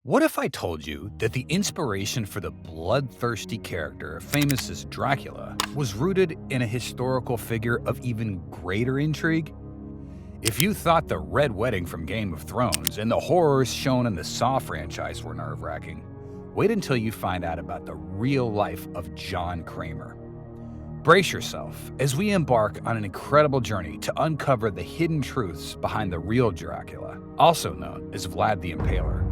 What if I told you that the inspiration for the bloodthirsty character famous as Dracula was rooted in a historical figure of even greater intrigue? If you thought the Red Wedding from Game of Thrones and the horrors shown in the Saw franchise were nerve-wracking, wait until you find out about the real life of John Kramer. Brace yourself as we embark on an incredible journey to uncover the hidden truths behind the real Dracula, also known as Vlad the Impaler.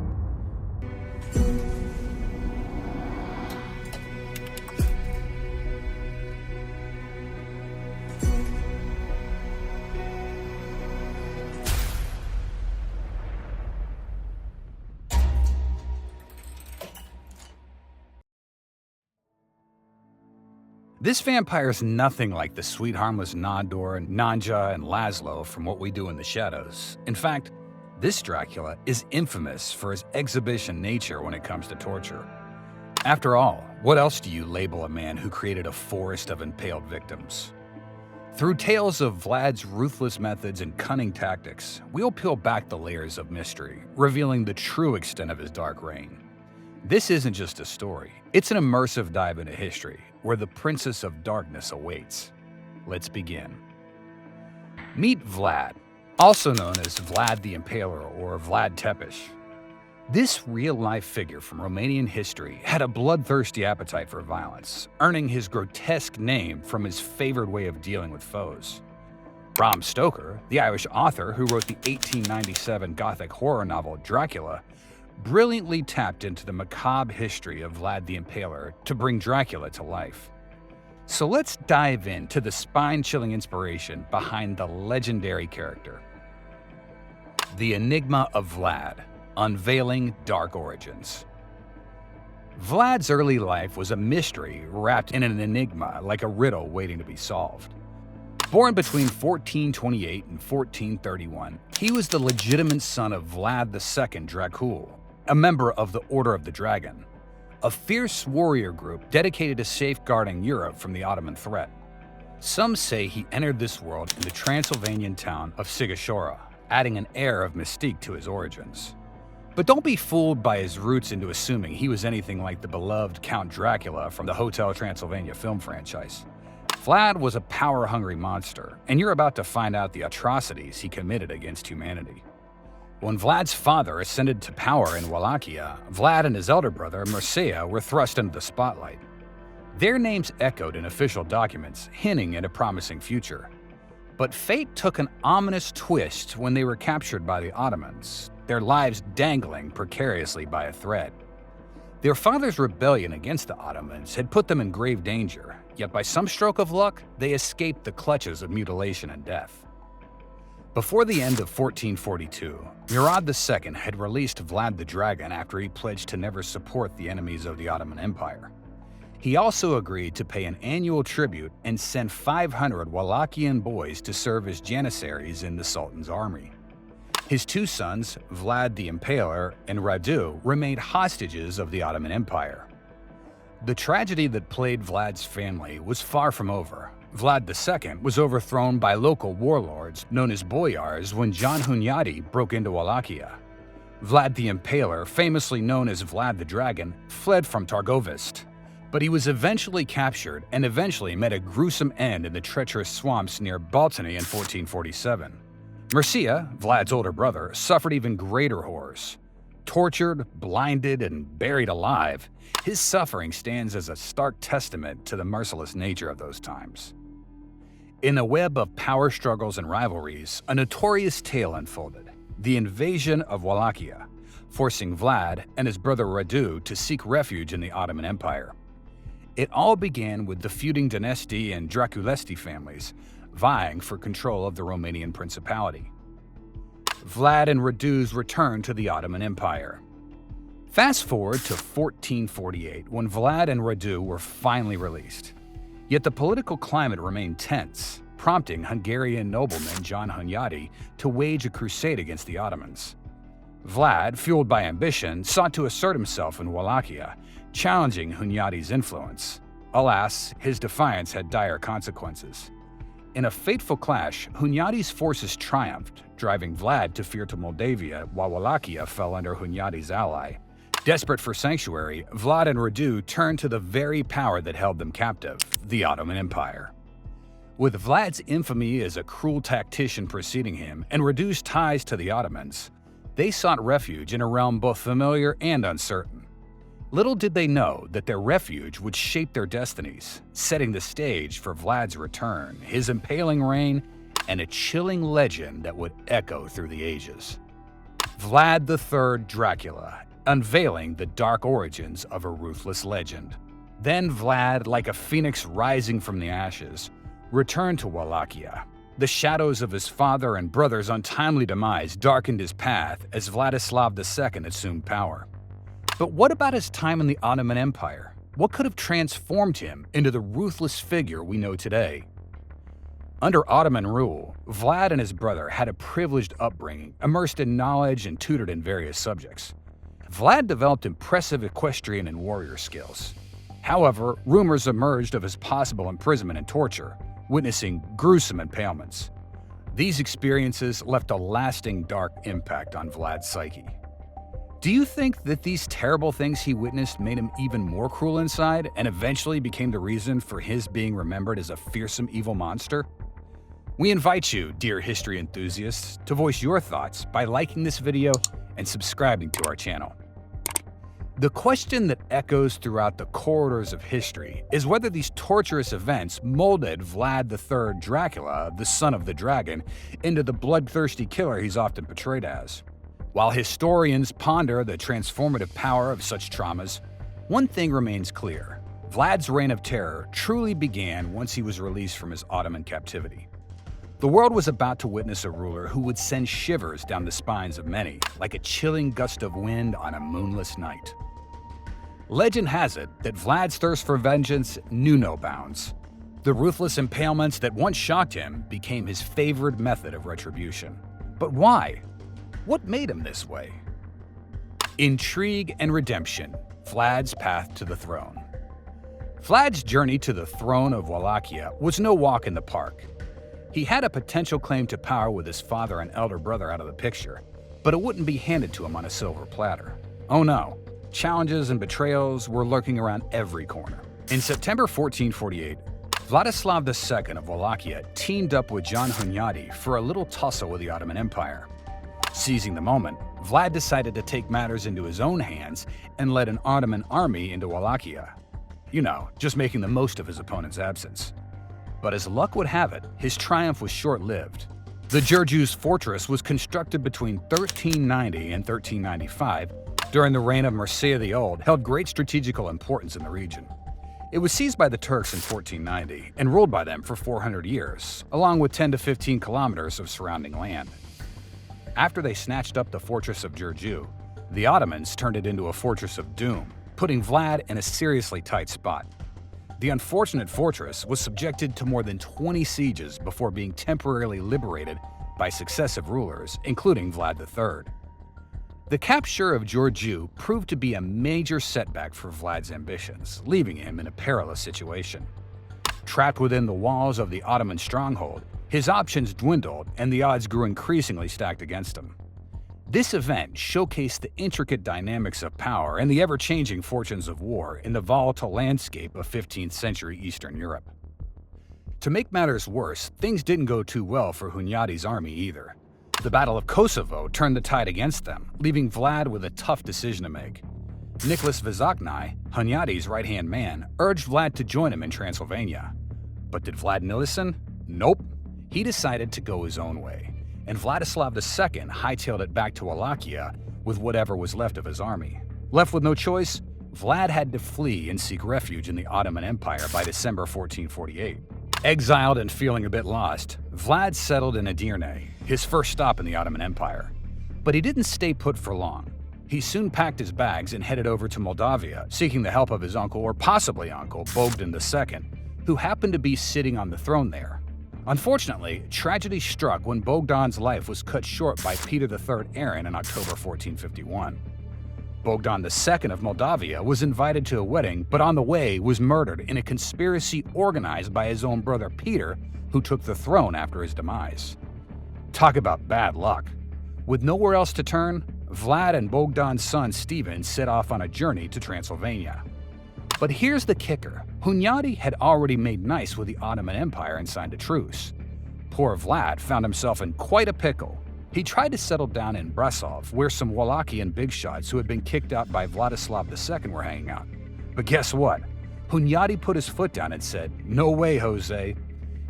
This vampire is nothing like the sweet, harmless Nandor, Nadja, and Lazlo from What We Do in the Shadows. In fact, this Dracula is infamous for his exhibition nature when it comes to torture. After all, what else do you label a man who created a forest of impaled victims? Through tales of Vlad's ruthless methods and cunning tactics, we'll peel back the layers of mystery, revealing the true extent of his dark reign. This isn't just a story, it's an immersive dive into history, where the Princess of Darkness awaits. Let's begin. Meet Vlad, also known as Vlad the Impaler or Vlad Tepes. This real-life figure from Romanian history had a bloodthirsty appetite for violence, earning his grotesque name from his favored way of dealing with foes. Bram Stoker, the Irish author who wrote the 1897 Gothic horror novel Dracula, brilliantly tapped into the macabre history of Vlad the Impaler to bring Dracula to life. So let's dive into the spine-chilling inspiration behind the legendary character. The Enigma of Vlad, Unveiling Dark Origins. Vlad's early life was a mystery wrapped in an enigma like a riddle waiting to be solved. Born between 1428 and 1431, he was the legitimate son of Vlad II Dracula, a member of the Order of the Dragon, a fierce warrior group dedicated to safeguarding Europe from the Ottoman threat. Some say he entered this world in the Transylvanian town of Sighișoara, adding an air of mystique to his origins. But don't be fooled by his roots into assuming he was anything like the beloved Count Dracula from the Hotel Transylvania film franchise. Vlad was a power-hungry monster, and you're about to find out the atrocities he committed against humanity. When Vlad's father ascended to power in Wallachia, Vlad and his elder brother, Mircea, were thrust into the spotlight. Their names echoed in official documents, hinting at a promising future. But fate took an ominous twist when they were captured by the Ottomans, their lives dangling precariously by a thread. Their father's rebellion against the Ottomans had put them in grave danger, yet by some stroke of luck, they escaped the clutches of mutilation and death. Before the end of 1442, Murad II had released Vlad the Dragon after he pledged to never support the enemies of the Ottoman Empire. He also agreed to pay an annual tribute and send 500 Wallachian boys to serve as janissaries in the Sultan's army. His two sons, Vlad the Impaler and Radu, remained hostages of the Ottoman Empire. The tragedy that plagued Vlad's family was far from over. Vlad II was overthrown by local warlords known as boyars when John Hunyadi broke into Wallachia. Vlad the Impaler, famously known as Vlad the Dragon, fled from Targovist, but he was eventually captured and eventually met a gruesome end in the treacherous swamps near Baltony in 1447. Mircea, Vlad's older brother, suffered even greater horrors. Tortured, blinded, and buried alive, his suffering stands as a stark testament to the merciless nature of those times. In a web of power struggles and rivalries, a notorious tale unfolded: the invasion of Wallachia, forcing Vlad and his brother Radu to seek refuge in the Ottoman Empire. It all began with the feuding Dynasty and Draculesti families vying for control of the Romanian Principality. Vlad and Radu's return to the Ottoman Empire. Fast forward to 1448, when Vlad and Radu were finally released. Yet the political climate remained tense, prompting Hungarian nobleman John Hunyadi to wage a crusade against the Ottomans. Vlad, fueled by ambition, sought to assert himself in Wallachia, challenging Hunyadi's influence. Alas, his defiance had dire consequences. In a fateful clash, Hunyadi's forces triumphed, driving Vlad to fear to Moldavia while Wallachia fell under Hunyadi's ally, Desperate for sanctuary, Vlad and Radu turned to the very power that held them captive, the Ottoman Empire. With Vlad's infamy as a cruel tactician preceding him and Radu's ties to the Ottomans, they sought refuge in a realm both familiar and uncertain. Little did they know that their refuge would shape their destinies, setting the stage for Vlad's return, his impaling reign, and a chilling legend that would echo through the ages. Vlad the Dracula, unveiling the dark origins of a ruthless legend. Then Vlad, like a phoenix rising from the ashes, returned to Wallachia. The shadows of his father and brother's untimely demise darkened his path as Vladislav II assumed power. But what about his time in the Ottoman Empire? What could have transformed him into the ruthless figure we know today? Under Ottoman rule, Vlad and his brother had a privileged upbringing, immersed in knowledge and tutored in various subjects. Vlad developed impressive equestrian and warrior skills. However, rumors emerged of his possible imprisonment and torture, witnessing gruesome impalements. These experiences left a lasting dark impact on Vlad's psyche. Do you think that these terrible things he witnessed made him even more cruel inside and eventually became the reason for his being remembered as a fearsome evil monster? We invite you, dear history enthusiasts, to voice your thoughts by liking this video and subscribing to our channel. The question that echoes throughout the corridors of history is whether these torturous events molded Vlad the Dracula, the son of the dragon, into the bloodthirsty killer he's often portrayed as. While historians ponder the transformative power of such traumas, one thing remains clear. Vlad's reign of terror truly began once he was released from his Ottoman captivity. The world was about to witness a ruler who would send shivers down the spines of many, like a chilling gust of wind on a moonless night. Legend has it that Vlad's thirst for vengeance knew no bounds. The ruthless impalements that once shocked him became his favored method of retribution. But why? What made him this way? Intrigue and redemption, Vlad's path to the throne. Vlad's journey to the throne of Wallachia was no walk in the park. He had a potential claim to power with his father and elder brother out of the picture, but it wouldn't be handed to him on a silver platter. Oh no, challenges and betrayals were lurking around every corner. In September 1448, Vladislav II of Wallachia teamed up with John Hunyadi for a little tussle with the Ottoman Empire. Seizing the moment, Vlad decided to take matters into his own hands and led an Ottoman army into Wallachia. You know, just making the most of his opponent's absence. But as luck would have it, his triumph was short-lived. The Giurgiu's fortress was constructed between 1390 and 1395 during the reign of Mircea the Old, held great strategical importance in the region. It was seized by the Turks in 1490 and ruled by them for 400 years, along with 10 to 15 kilometers of surrounding land. After they snatched up the fortress of Giurgiu, the Ottomans turned it into a fortress of doom, putting Vlad in a seriously tight spot. The unfortunate fortress was subjected to more than 20 sieges before being temporarily liberated by successive rulers, including Vlad III. The capture of Giurgiu proved to be a major setback for Vlad's ambitions, leaving him in a perilous situation. Trapped within the walls of the Ottoman stronghold, his options dwindled and the odds grew increasingly stacked against him. This event showcased the intricate dynamics of power and the ever-changing fortunes of war in the volatile landscape of 15th century Eastern Europe. To make matters worse, things didn't go too well for Hunyadi's army either. The Battle of Kosovo turned the tide against them, leaving Vlad with a tough decision to make. Nicholas Vizaknai, Hunyadi's right-hand man, urged Vlad to join him in Transylvania. But did Vlad listen? Nope. He decided to go his own way, and Vladislav II hightailed it back to Wallachia with whatever was left of his army. Left with no choice, Vlad had to flee and seek refuge in the Ottoman Empire by December 1448. Exiled and feeling a bit lost, Vlad settled in Edirne, his first stop in the Ottoman Empire. But he didn't stay put for long. He soon packed his bags and headed over to Moldavia, seeking the help of his uncle, or possibly uncle, Bogdan II, who happened to be sitting on the throne there. Unfortunately, tragedy struck when Bogdan's life was cut short by Peter III Aaron in October 1451. Bogdan II of Moldavia was invited to a wedding, but on the way was murdered in a conspiracy organized by his own brother Peter, who took the throne after his demise. Talk about bad luck. With nowhere else to turn, Vlad and Bogdan's son Stephen set off on a journey to Transylvania. But here's the kicker. Hunyadi had already made nice with the Ottoman Empire and signed a truce. Poor Vlad found himself in quite a pickle. He tried to settle down in Brasov, where some Wallachian big shots who had been kicked out by Vladislav II were hanging out. But guess what? Hunyadi put his foot down and said, "No way, Jose."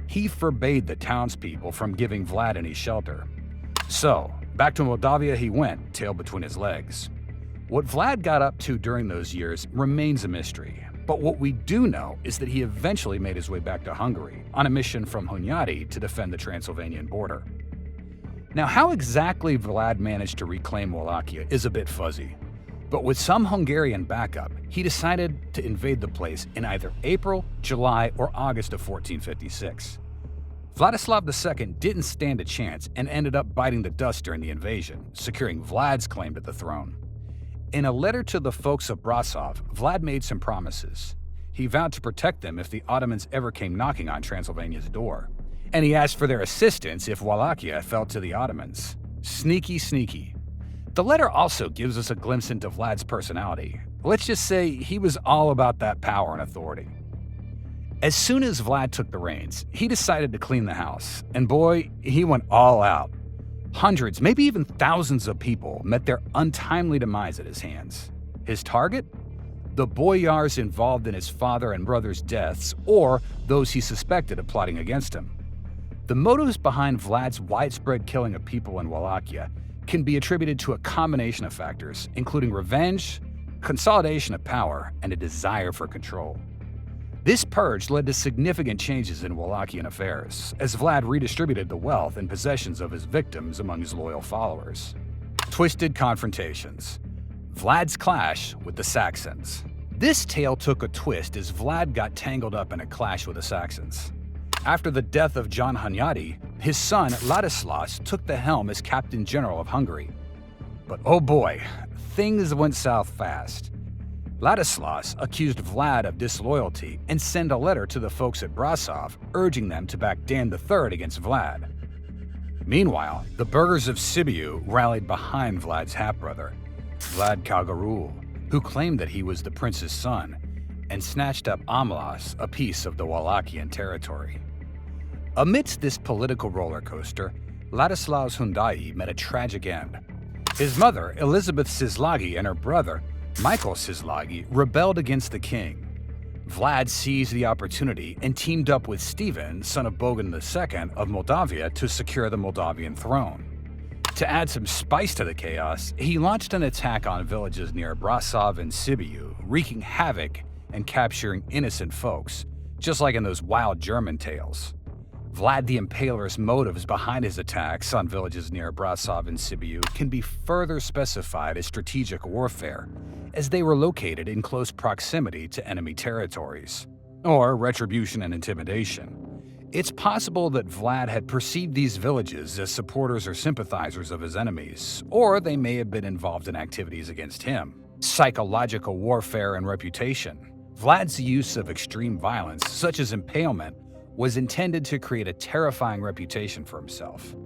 He forbade the townspeople from giving Vlad any shelter. So, back to Moldavia he went, tail between his legs. What Vlad got up to during those years remains a mystery, but what we do know is that he eventually made his way back to Hungary on a mission from Hunyadi to defend the Transylvanian border. Now, how exactly Vlad managed to reclaim Wallachia is a bit fuzzy, but with some Hungarian backup, he decided to invade the place in either April, July, or August of 1456. Vladislav II didn't stand a chance and ended up biting the dust during the invasion, securing Vlad's claim to the throne. In a letter to the folks of Brasov, Vlad made some promises. He vowed to protect them if the Ottomans ever came knocking on Transylvania's door. And he asked for their assistance if Wallachia fell to the Ottomans. Sneaky, sneaky. The letter also gives us a glimpse into Vlad's personality. Let's just say he was all about that power and authority. As soon as Vlad took the reins, he decided to clean the house. And boy, he went all out. Hundreds, maybe even thousands of people met their untimely demise at his hands. His target? The boyars involved in his father and brother's deaths, or those he suspected of plotting against him. The motives behind Vlad's widespread killing of people in Wallachia can be attributed to a combination of factors, including revenge, consolidation of power, and a desire for control. This purge led to significant changes in Wallachian affairs, as Vlad redistributed the wealth and possessions of his victims among his loyal followers. Twisted confrontations. Vlad's clash with the Saxons. This tale took a twist as Vlad got tangled up in a clash with the Saxons. After the death of John Hunyadi, his son Ladislas took the helm as Captain General of Hungary. But oh boy, things went south fast. Ladislas accused Vlad of disloyalty and sent a letter to the folks at Brasov urging them to back Dan III against Vlad. Meanwhile, the burghers of Sibiu rallied behind Vlad's half-brother, Vlad Kalgarul, who claimed that he was the prince's son, and snatched up Amlas, a piece of the Wallachian territory. Amidst this political roller coaster, Ladislaus Hundai met a tragic end. His mother, Elizabeth Sislagi, and her brother, Michael Sislagi, rebelled against the king. Vlad seized the opportunity and teamed up with Stephen, son of Bogan II of Moldavia, to secure the Moldavian throne. To add some spice to the chaos, he launched an attack on villages near Brasov and Sibiu, wreaking havoc and capturing innocent folks, just like in those wild German tales. Vlad the Impaler's motives behind his attacks on villages near Brasov and Sibiu can be further specified as strategic warfare, as they were located in close proximity to enemy territories, or retribution and intimidation. It's possible that Vlad had perceived these villages as supporters or sympathizers of his enemies, or they may have been involved in activities against him. Psychological warfare and reputation. Vlad's use of extreme violence, such as impalement, was intended to create a terrifying reputation for himself.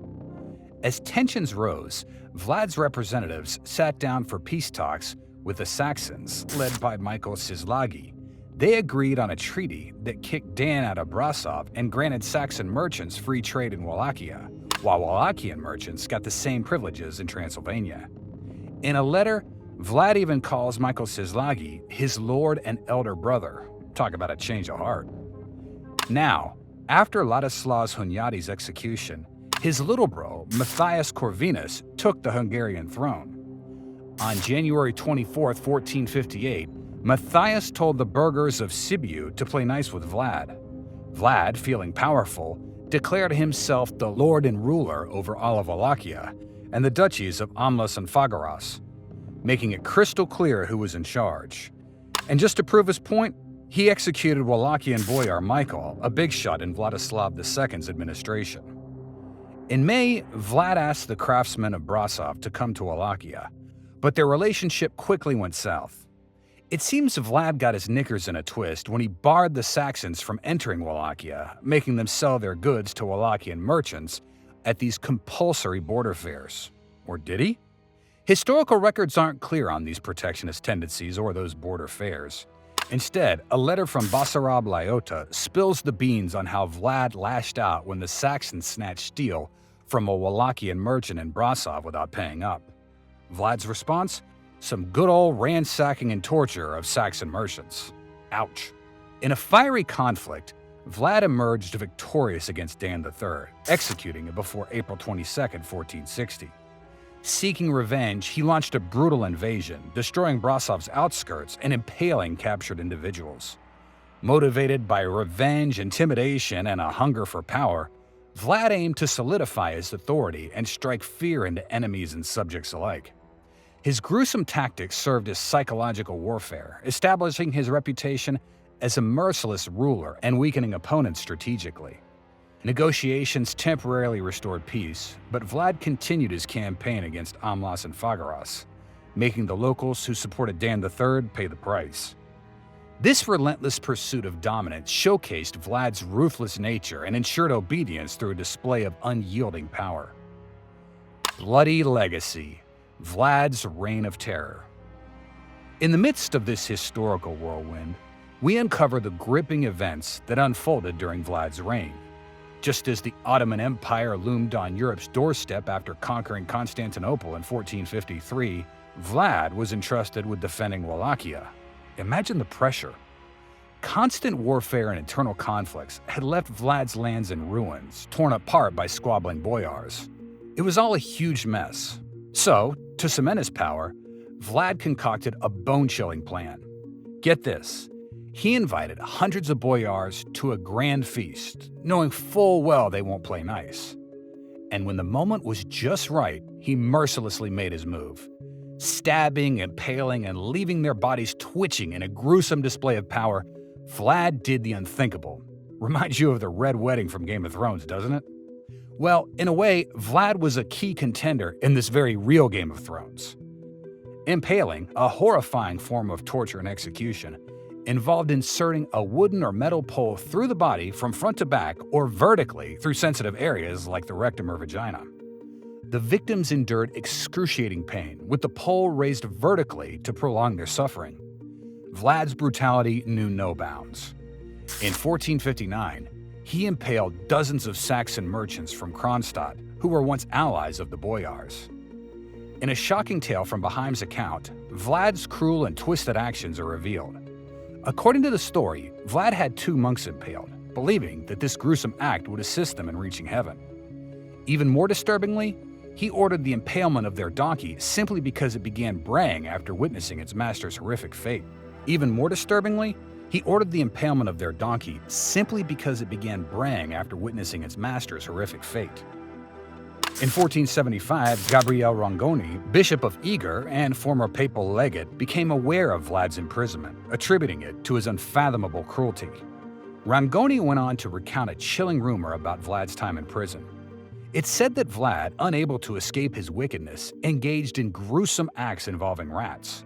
As tensions rose, Vlad's representatives sat down for peace talks with the Saxons, led by Michael Sislagi. They agreed on a treaty that kicked Dan out of Brasov and granted Saxon merchants free trade in Wallachia, while Wallachian merchants got the same privileges in Transylvania. In a letter, Vlad even calls Michael Sislagi his lord and elder brother. Talk about a change of heart. Now, after Ladislaus Hunyadi's execution, his little bro, Matthias Corvinus, took the Hungarian throne. On January 24, 1458, Matthias told the burghers of Sibiu to play nice with Vlad. Vlad, feeling powerful, declared himself the lord and ruler over all of Wallachia and the duchies of Amlas and Fagaras, making it crystal clear who was in charge. And just to prove his point, he executed Wallachian boyar Michael, a big shot in Vladislav II's administration. In May, Vlad asked the craftsmen of Brasov to come to Wallachia, but their relationship quickly went south. It seems Vlad got his knickers in a twist when he barred the Saxons from entering Wallachia, making them sell their goods to Wallachian merchants at these compulsory border fairs. Or did he? Historical records aren't clear on these protectionist tendencies or those border fairs. Instead, a letter from Basarab Lyota spills the beans on how Vlad lashed out when the Saxons snatched steel from a Wallachian merchant in Brasov without paying up. Vlad's response? Some good old ransacking and torture of Saxon merchants. Ouch. In a fiery conflict, Vlad emerged victorious against Dan III, executing it before April 22, 1460. Seeking revenge, he launched a brutal invasion, destroying Brasov's outskirts and impaling captured individuals. Motivated by revenge, intimidation, and a hunger for power, Vlad aimed to solidify his authority and strike fear into enemies and subjects alike. His gruesome tactics served as psychological warfare, establishing his reputation as a merciless ruler and weakening opponents strategically. Negotiations temporarily restored peace, but Vlad continued his campaign against Amlas and Fagaras, making the locals who supported Dan III pay the price. This relentless pursuit of dominance showcased Vlad's ruthless nature and ensured obedience through a display of unyielding power. Bloody Legacy: Vlad's Reign of Terror. In the midst of this historical whirlwind, we uncover the gripping events that unfolded during Vlad's reign. Just as the Ottoman Empire loomed on Europe's doorstep after conquering Constantinople in 1453, Vlad was entrusted with defending Wallachia. Imagine the pressure. Constant warfare and internal conflicts had left Vlad's lands in ruins, torn apart by squabbling boyars. It was all a huge mess. So, to cement his power, Vlad concocted a bone-chilling plan. Get this. He invited hundreds of boyars to a grand feast, knowing full well they won't play nice. And when the moment was just right, he mercilessly made his move. Stabbing, impaling, and leaving their bodies twitching in a gruesome display of power, Vlad did the unthinkable. Reminds you of the Red Wedding from Game of Thrones, doesn't it? Well, in a way, Vlad was a key contender in this very real Game of Thrones. Impaling, a horrifying form of torture and execution, involved inserting a wooden or metal pole through the body from front to back or vertically through sensitive areas like the rectum or vagina. The victims endured excruciating pain, with the pole raised vertically to prolong their suffering. Vlad's brutality knew no bounds. In 1459, he impaled dozens of Saxon merchants from Kronstadt, who were once allies of the boyars. In a shocking tale from Beheim's account, Vlad's cruel and twisted actions are revealed. According to the story, Vlad had 2 monks impaled, believing that this gruesome act would assist them in reaching heaven. Even more disturbingly, he ordered the impalement of their donkey simply because it began braying after witnessing its master's horrific fate. Even more disturbingly, he ordered the impalement of their donkey simply because it began braying after witnessing its master's horrific fate. In 1475, Gabriel Rangoni, Bishop of Eger and former papal legate, became aware of Vlad's imprisonment, attributing it to his unfathomable cruelty. Rangoni went on to recount a chilling rumor about Vlad's time in prison. It said that Vlad, unable to escape his wickedness, engaged in gruesome acts involving rats.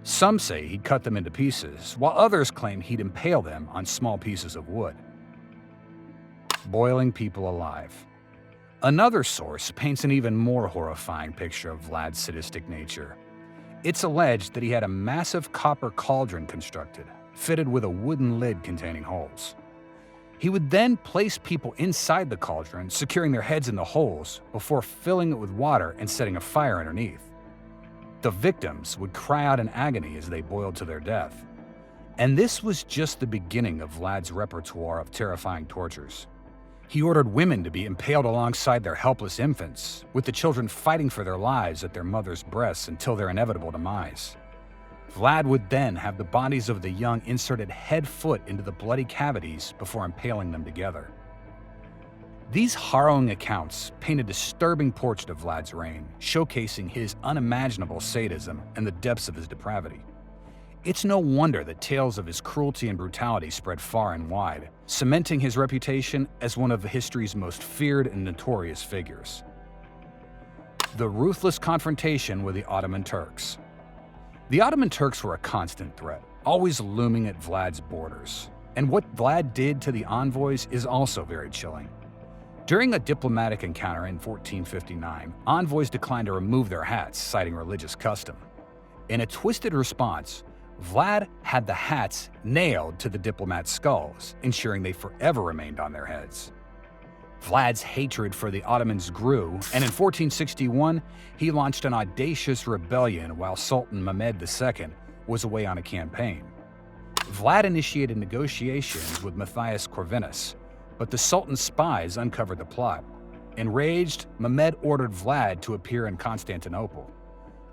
Some say he'd cut them into pieces, while others claim he'd impale them on small pieces of wood. Boiling people alive. Another source paints an even more horrifying picture of Vlad's sadistic nature. It's alleged that he had a massive copper cauldron constructed, fitted with a wooden lid containing holes. He would then place people inside the cauldron, securing their heads in the holes, before filling it with water and setting a fire underneath. The victims would cry out in agony as they boiled to their death. And this was just the beginning of Vlad's repertoire of terrifying tortures. He ordered women to be impaled alongside their helpless infants, with the children fighting for their lives at their mother's breasts until their inevitable demise. Vlad would then have the bodies of the young inserted head-foot into the bloody cavities before impaling them together. These harrowing accounts paint a disturbing portrait of Vlad's reign, showcasing his unimaginable sadism and the depths of his depravity. It's no wonder that tales of his cruelty and brutality spread far and wide, cementing his reputation as one of history's most feared and notorious figures. The ruthless confrontation with the Ottoman Turks. The Ottoman Turks were a constant threat, always looming at Vlad's borders. And what Vlad did to the envoys is also very chilling. During a diplomatic encounter in 1459, envoys declined to remove their hats, citing religious custom. In a twisted response, Vlad had the hats nailed to the diplomats' skulls, ensuring they forever remained on their heads. Vlad's hatred for the Ottomans grew, and in 1461, he launched an audacious rebellion while Sultan Mehmed II was away on a campaign. Vlad initiated negotiations with Matthias Corvinus, but the Sultan's spies uncovered the plot. Enraged, Mehmed ordered Vlad to appear in Constantinople.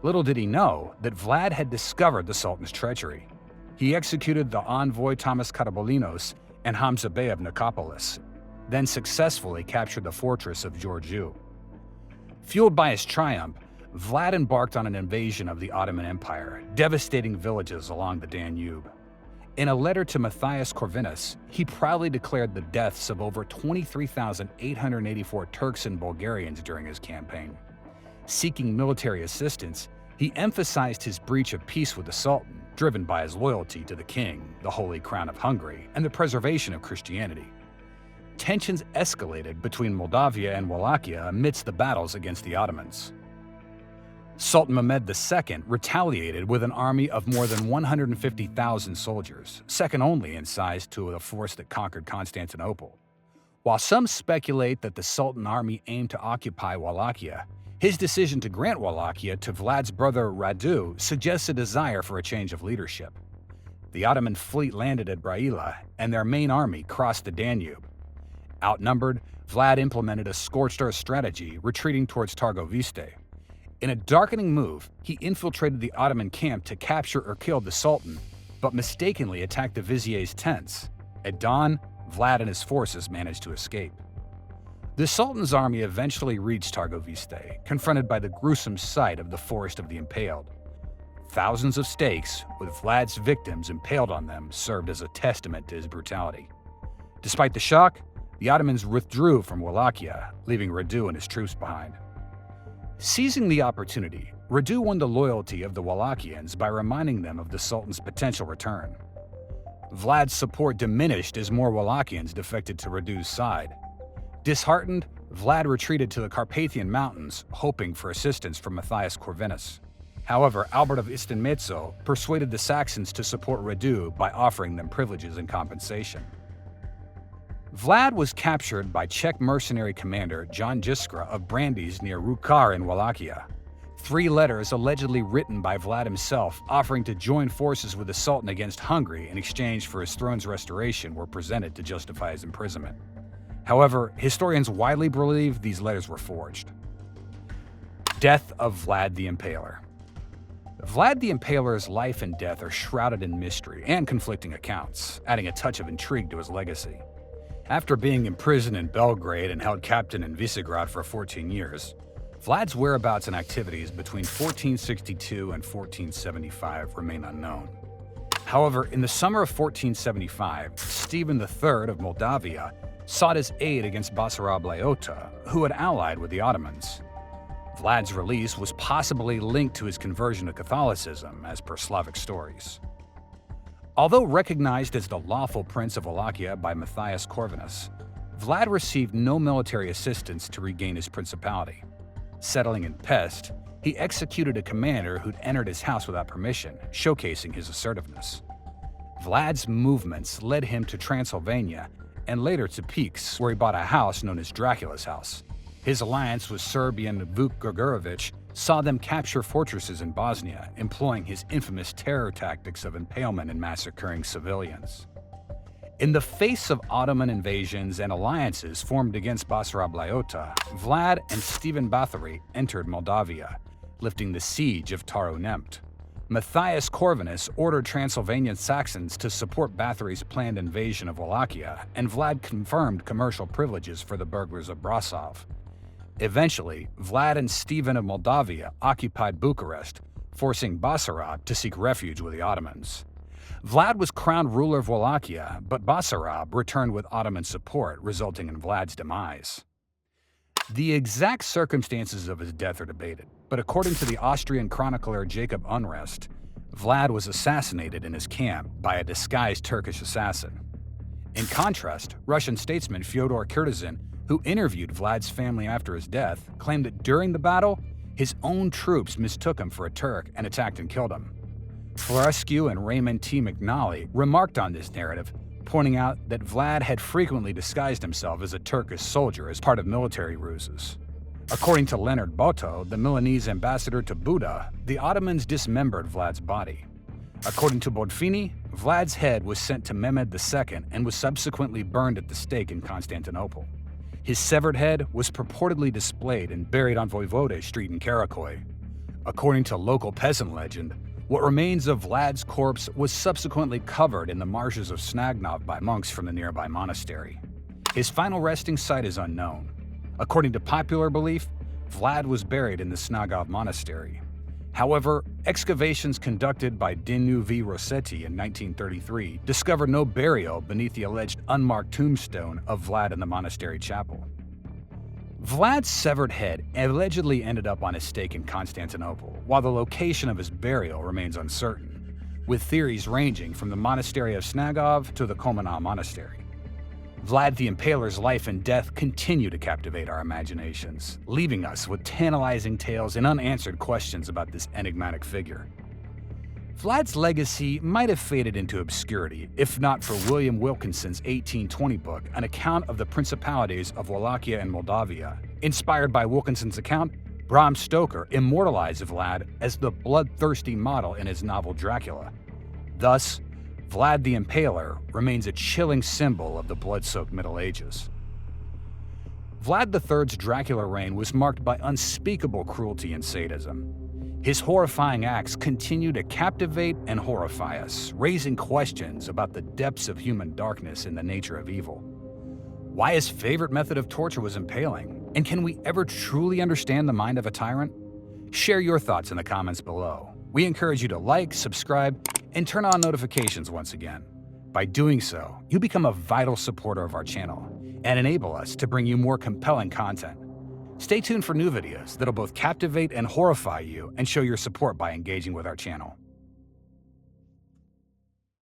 Little did he know that Vlad had discovered the Sultan's treachery. He executed the envoy Thomas Karabolinos and Hamza Bey of Nicopolis, then successfully captured the fortress of Giurgiu. Fueled by his triumph, Vlad embarked on an invasion of the Ottoman Empire, devastating villages along the Danube. In a letter to Matthias Corvinus, he proudly declared the deaths of over 23,884 Turks and Bulgarians during his campaign. Seeking military assistance, he emphasized his breach of peace with the Sultan, driven by his loyalty to the king, the Holy Crown of Hungary, and the preservation of Christianity. Tensions escalated between Moldavia and Wallachia amidst the battles against the Ottomans. Sultan Mehmed II retaliated with an army of more than 150,000 soldiers, second only in size to the force that conquered Constantinople. While some speculate that the Sultan army aimed to occupy Wallachia, his decision to grant Wallachia to Vlad's brother Radu suggests a desire for a change of leadership. The Ottoman fleet landed at Braila, and their main army crossed the Danube. Outnumbered, Vlad implemented a scorched-earth strategy, retreating towards Targoviste. In a darkening move, he infiltrated the Ottoman camp to capture or kill the Sultan, but mistakenly attacked the vizier's tents. At dawn, Vlad and his forces managed to escape. The Sultan's army eventually reached Targoviste, confronted by the gruesome sight of the Forest of the Impaled. Thousands of stakes, with Vlad's victims impaled on them, served as a testament to his brutality. Despite the shock, the Ottomans withdrew from Wallachia, leaving Radu and his troops behind. Seizing the opportunity, Radu won the loyalty of the Wallachians by reminding them of the Sultan's potential return. Vlad's support diminished as more Wallachians defected to Radu's side. Disheartened, Vlad retreated to the Carpathian Mountains, hoping for assistance from Matthias Corvinus. However, Albert of Istinmezzo persuaded the Saxons to support Radu by offering them privileges and compensation. Vlad was captured by Czech mercenary commander John Jiskra of Brandes near Rukar in Wallachia. 3 letters allegedly written by Vlad himself offering to join forces with the Sultan against Hungary in exchange for his throne's restoration were presented to justify his imprisonment. However, historians widely believe these letters were forged. Death of Vlad the Impaler. Vlad the Impaler's life and death are shrouded in mystery and conflicting accounts, adding a touch of intrigue to his legacy. After being imprisoned in Belgrade and held captain in Visegrad for 14 years, Vlad's whereabouts and activities between 1462 and 1475 remain unknown. However, in the summer of 1475, Stephen III of Moldavia sought his aid against Basarab Laiota, who had allied with the Ottomans. Vlad's release was possibly linked to his conversion to Catholicism, as per Slavic stories. Although recognized as the lawful prince of Wallachia by Matthias Corvinus, Vlad received no military assistance to regain his principality. Settling in Pest, he executed a commander who'd entered his house without permission, showcasing his assertiveness. Vlad's movements led him to Transylvania and later to Peaks, where he bought a house known as Dracula's house. His alliance with Serbian Vuk Grgorovic saw them capture fortresses in Bosnia, employing his infamous terror tactics of impalement and massacring civilians. In the face of Ottoman invasions and alliances formed against Basarab Laiota, Vlad and Stephen Bathory entered Moldavia, lifting the siege of Taro Nemt. Matthias Corvinus ordered Transylvanian Saxons to support Bathory's planned invasion of Wallachia, and Vlad confirmed commercial privileges for the burghers of Brasov. Eventually, Vlad and Stephen of Moldavia occupied Bucharest, forcing Basarab to seek refuge with the Ottomans. Vlad was crowned ruler of Wallachia, but Basarab returned with Ottoman support, resulting in Vlad's demise. The exact circumstances of his death are debated, but according to the Austrian chronicler Jacob Unrest, Vlad was assassinated in his camp by a disguised Turkish assassin. In contrast, Russian statesman Fyodor Kutuzov, who interviewed Vlad's family after his death, claimed that during the battle, his own troops mistook him for a Turk and attacked and killed him. Florescu and Raymond T. McNally remarked on this narrative, pointing out that Vlad had frequently disguised himself as a Turkish soldier as part of military ruses. According to Leonard Boto, the Milanese ambassador to Buda, the Ottomans dismembered Vlad's body. According to Bodfini, Vlad's head was sent to Mehmed II and was subsequently burned at the stake in Constantinople. His severed head was purportedly displayed and buried on Voivode Street in Karakoy. According to local peasant legend, what remains of Vlad's corpse was subsequently covered in the marshes of Snagnov by monks from the nearby monastery. His final resting site is unknown. According to popular belief, Vlad was buried in the Snagov monastery. However, excavations conducted by Dinu V. Rossetti in 1933 discovered no burial beneath the alleged unmarked tombstone of Vlad in the monastery chapel. Vlad's severed head allegedly ended up on his stake in Constantinople, while the location of his burial remains uncertain, with theories ranging from the monastery of Snagov to the Komana monastery. Vlad the Impaler's life and death continue to captivate our imaginations, leaving us with tantalizing tales and unanswered questions about this enigmatic figure. Vlad's legacy might have faded into obscurity if not for William Wilkinson's 1820 book, An Account of the Principalities of Wallachia and Moldavia. Inspired by Wilkinson's account, Bram Stoker immortalized Vlad as the bloodthirsty model in his novel Dracula. Thus, Vlad the Impaler remains a chilling symbol of the blood-soaked Middle Ages. Vlad III's Dracula reign was marked by unspeakable cruelty and sadism. His horrifying acts continue to captivate and horrify us, raising questions about the depths of human darkness and the nature of evil. Why his favorite method of torture was impaling, and can we ever truly understand the mind of a tyrant? Share your thoughts in the comments below. We encourage you to like, subscribe, and turn on notifications once again. By doing so, you become a vital supporter of our channel and enable us to bring you more compelling content. Stay tuned for new videos that'll both captivate and horrify you and show your support by engaging with our channel.